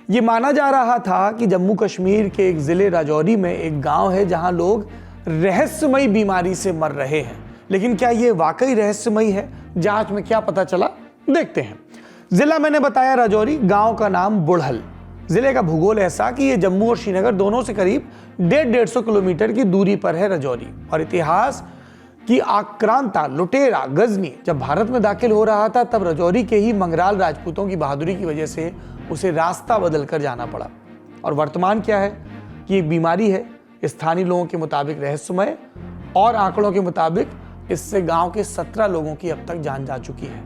ये माना जा रहा था कि जम्मू कश्मीर के एक जिले राजौरी में एक गांव है जहां लोग रहस्यमयी बीमारी से मर रहे हैं। लेकिन क्या ये वाकई रहस्यमयी है? जांच में क्या पता चला, देखते हैं। जिला मैंने बताया राजौरी, गांव का नाम बुढ़ल। जिले का भूगोल ऐसा कि ये जम्मू और श्रीनगर दोनों से करीब 150 किलोमीटर की दूरी पर है राजौरी। और इतिहास की आक्रांता लुटेरा गजनी जब भारत में दाखिल हो रहा था, तब राजौरी के ही मंगराल राजपूतों की बहादुरी की वजह से उसे रास्ता बदल कर जाना पड़ा। और वर्तमान क्या है कि एक बीमारी है, स्थानीय लोगों के मुताबिक रहस्यमय, और आंकड़ों के मुताबिक इससे गांव के 17 लोगों की अब तक जान जा चुकी है।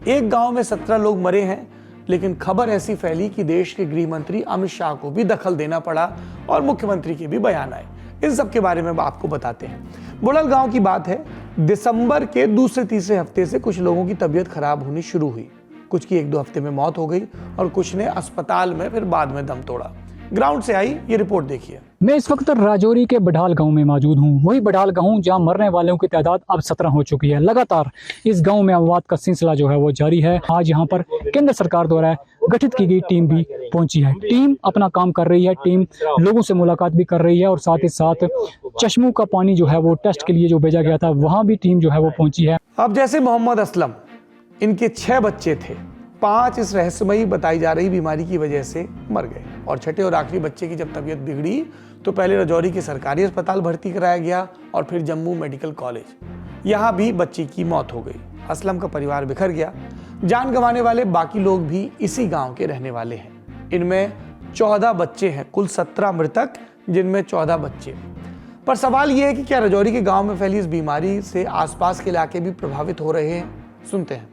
एक गांव में 17 लोग मरे हैं, लेकिन खबर ऐसी फैली कि देश के गृह मंत्री अमित शाह को भी दखल देना पड़ा और मुख्यमंत्री के भी बयान आए। इन सब के बारे में आपको बताते हैं। बुढ़ल गांव की बात है। दिसंबर के दूसरे तीसरे हफ्ते से कुछ लोगों की तबीयत खराब होनी शुरू हुई। कुछ की 1-2 हफ्ते में मौत हो गई और कुछ ने अस्पताल में फिर बाद में दम तोड़ा। ग्राउंड से आई ये रिपोर्ट देखिए। मैं इस वक्त राजौरी के बडाल गांव में मौजूद हूं। वही बडाल गांव जहां मरने वालों की तादाद अब 17 हो चुकी है। लगातार इस गांव में अमवात का सिलसिला जो है वो जारी है। आज यहां पर केंद्र सरकार द्वारा गठित की गई टीम भी पहुंची है। टीम अपना काम कर रही है। टीम लोगों से मुलाकात भी कर रही है और साथ ही साथ चश्मों का पानी जो है वो टेस्ट के लिए जो भेजा गया था, वहां भी टीम जो है वो पहुंची है। अब जैसे मोहम्मद असलम, इनके 6 बच्चे थे। 5 इस रहस्यमयी बताई जा रही बीमारी की वजह से मर गए और छठे और आखिरी बच्चे की जब तबीयत बिगड़ी तो पहले राजौरी के सरकारी अस्पताल भर्ती कराया गया और फिर जम्मू मेडिकल कॉलेज। यहाँ भी बच्ची की मौत हो गई। असलम का परिवार बिखर गया। जान गंवाने वाले बाकी लोग भी इसी गांव के रहने वाले हैं। इनमें 14 बच्चे हैं, कुल 17 मृतक, जिनमें 14 बच्चे। पर सवाल यह है कि क्या राजौरी के गांव में फैली इस बीमारी से आसपास के इलाके भी प्रभावित हो रहे हैं? सुनते हैं।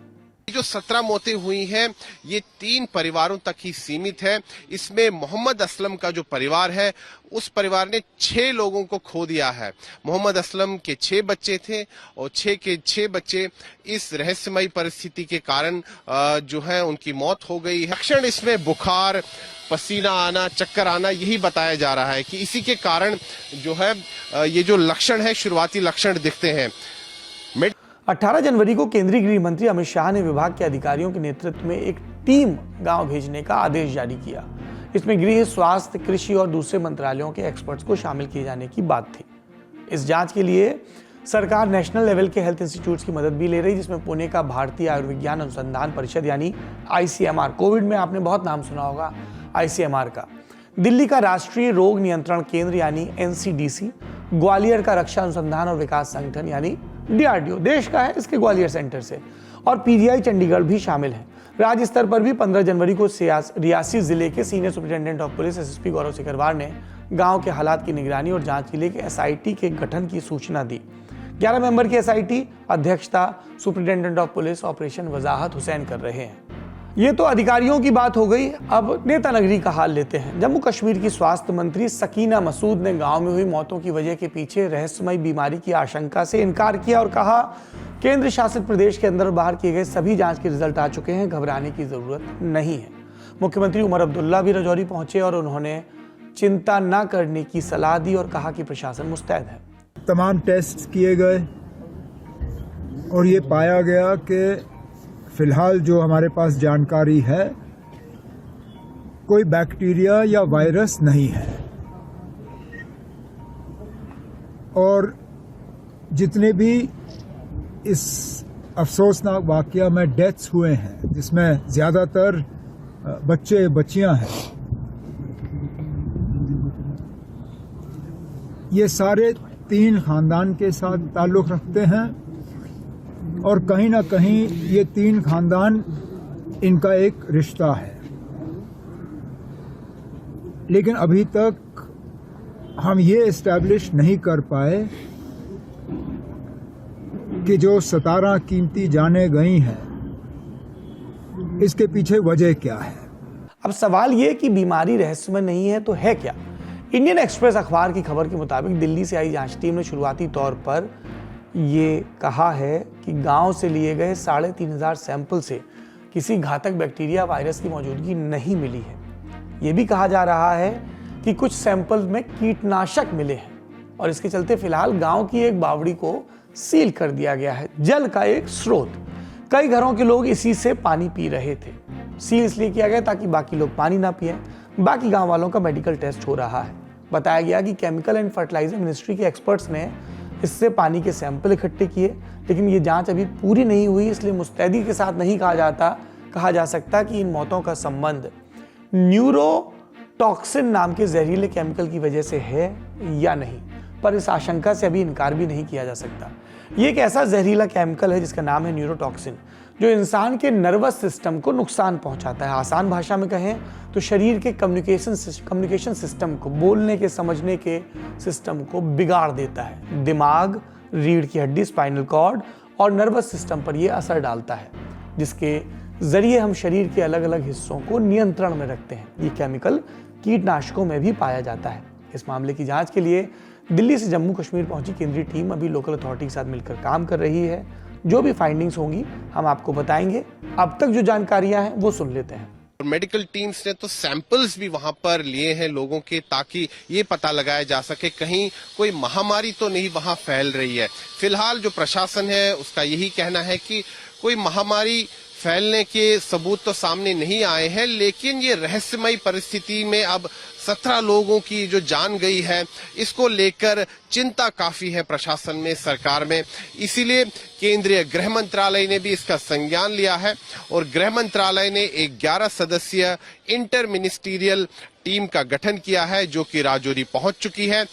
जो 17 मौतें हुई हैं ये 3 परिवारों तक ही सीमित है। इसमें मोहम्मद असलम का जो परिवार है उस परिवार ने 6 लोगों को खो दिया है। मोहम्मद असलम के 6 बच्चे थे और 6 के 6 बच्चे इस रहस्यमयी परिस्थिति के कारण जो है उनकी मौत हो गई है। लक्षण इसमें बुखार, पसीना आना, चक्कर आना, यही बताया जा रहा है कि इसी के कारण जो है ये जो लक्षण है, शुरुआती लक्षण दिखते हैं। 18 जनवरी को केंद्रीय गृह मंत्री अमित शाह ने विभाग के अधिकारियों के नेतृत्व में एक टीम गांव भेजने का आदेश जारी किया। इसमें गृह, स्वास्थ्य, कृषि और दूसरे मंत्रालयों के एक्सपर्ट्स को शामिल किए जाने की बात थी। इस जांच के लिए सरकार नेशनल लेवल के हेल्थ इंस्टीट्यूट्स की मदद भी ले रही, जिसमें पुणे का भारतीय आयुर्विज्ञान अनुसंधान परिषद यानी ICMR, कोविड में आपने बहुत नाम सुना होगा ICMR का, दिल्ली का राष्ट्रीय रोग नियंत्रण केंद्र यानी NCDC, ग्वालियर का रक्षा अनुसंधान और विकास संगठन यानी DRDO, देश का है, इसके ग्वालियर सेंटर से, और PGI चंडीगढ़ भी शामिल है। राज्य स्तर पर भी 15 जनवरी को रियासी जिले के senior superintendent of police SSP गौरव सिकरवार ने गांव के हालात की निगरानी और जांच के लिए SIT के गठन की सूचना दी। 11 मेंबर की SIT अध्यक्षता सुपरिटेंडेंट ऑफ पुलिस ऑपरेशन वजाहत हुसैन कर रहे हैं। ये तो अधिकारियों की बात हो गई। अब नेता नगरी का हाल लेते हैं। जम्मू कश्मीर की स्वास्थ्य मंत्री सकीना मसूद ने गांव में हुई मौतों की वजह के पीछे रहस्यमयी बीमारी की आशंका से इनकार किया और कहा, केंद्र शासित प्रदेश के अंदर और बाहर किए गए सभी जांच के रिजल्ट आ चुके हैं, घबराने की जरूरत नहीं है। मुख्यमंत्री उमर अब्दुल्ला भी राजौरी पहुंचे और उन्होंने चिंता न करने की सलाह दी और कहा कि प्रशासन मुस्तैद है। तमाम टेस्ट किए गए और ये पाया गया कि फिलहाल जो हमारे पास जानकारी है, कोई बैक्टीरिया या वायरस नहीं है। और जितने भी इस अफसोसनाक वाकया में डेथ्स हुए हैं, जिसमें ज़्यादातर बच्चे बच्चियां हैं, ये सारे 3 खानदान के साथ ताल्लुक़ रखते हैं और कहीं ना कहीं ये 3 खानदान, इनका एक रिश्ता है। लेकिन अभी तक हम ये इस्टेब्लिश नहीं कर पाए कि जो 17 कीमती जानें गई हैं, इसके पीछे वजह क्या है। अब सवाल ये कि बीमारी रहस्यमय नहीं है तो है क्या? इंडियन एक्सप्रेस अखबार की खबर के मुताबिक दिल्ली से आई जांच टीम ने शुरुआती तौर पर ये कहा है कि गांव से लिए गए 3500 सैंपल से किसी घातक बैक्टीरिया वायरस की मौजूदगी नहीं मिली है। ये भी कहा जा रहा है कि कुछ सैंपल में कीटनाशक मिले हैं और इसके चलते फिलहाल गांव की एक बावड़ी को सील कर दिया गया है, जल का एक स्रोत। कई घरों के लोग इसी से पानी पी रहे थे। सील इसलिए किया गया ताकि बाकी लोग पानी ना पिएं। बाकी गांव वालों का मेडिकल टेस्ट हो रहा है। बताया गया कि केमिकल एंड फर्टिलाइजर मिनिस्ट्री के एक्सपर्ट्स ने इससे पानी के सैंपल इकट्ठे किए, लेकिन ये जांच अभी पूरी नहीं हुई, इसलिए मुस्तैदी के साथ नहीं कहा जा सकता कि इन मौतों का संबंध न्यूरोटॉक्सिन नाम के जहरीले केमिकल की वजह से है या नहीं, पर इस आशंका से अभी इनकार भी नहीं किया जा सकता। ये एक ऐसा जहरीला केमिकल है जिसका नाम है न्यूरोटॉक्सिन, जो इंसान के नर्वस सिस्टम को नुकसान पहुंचाता है। आसान भाषा में कहें तो शरीर के कम्युनिकेशन सिस्टम को, बोलने के, समझने के सिस्टम को बिगाड़ देता है। दिमाग, रीढ़ की हड्डी, स्पाइनल कॉर्ड और नर्वस सिस्टम पर यह असर डालता है, जिसके जरिए हम शरीर के अलग अलग हिस्सों को नियंत्रण में रखते हैं। ये केमिकल कीटनाशकों में भी पाया जाता है। इस मामले की जांच के लिए दिल्ली से जम्मू कश्मीर पहुंची केंद्रीय टीम अभी लोकल अथॉरिटी के साथ मिलकर काम कर रही है। जो भी फाइंडिंग्स होंगी हम आपको बताएंगे। अब तक जो जानकारियां हैं वो सुन लेते हैं। मेडिकल टीम्स ने तो सैंपल्स भी वहां पर लिए हैं लोगों के, ताकि ये पता लगाया जा सके कहीं कोई महामारी तो नहीं वहां फैल रही है। फिलहाल जो प्रशासन है उसका यही कहना है कि कोई महामारी फैलने के सबूत तो सामने नहीं आए हैं, लेकिन ये रहस्यमयी परिस्थिति में अब 17 लोगों की जो जान गई है, इसको लेकर चिंता काफी है प्रशासन में, सरकार में। इसीलिए केंद्रीय गृह मंत्रालय ने भी इसका संज्ञान लिया है और गृह मंत्रालय ने एक 11 सदस्यीय इंटर मिनिस्टीरियल टीम का गठन किया है, जो कि राजौरी पहुंच चुकी है।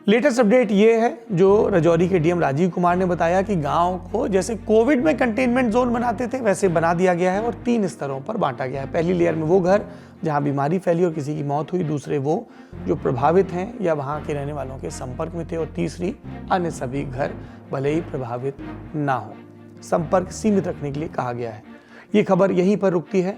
लेटेस्ट अपडेट ये है जो राजौरी के डीएम राजीव कुमार ने बताया कि गांव को जैसे कोविड में कंटेनमेंट जोन बनाते थे वैसे बना दिया गया है और 3 स्तरों पर बांटा गया है। पहली लेयर में वो घर जहां बीमारी फैली और किसी की मौत हुई, दूसरे वो जो प्रभावित हैं या वहां के रहने वालों के संपर्क में थे, और तीसरी अन्य सभी घर भले ही प्रभावित ना हो, संपर्क सीमित रखने के लिए कहा गया है। ये खबर यहीं पर रुकती है।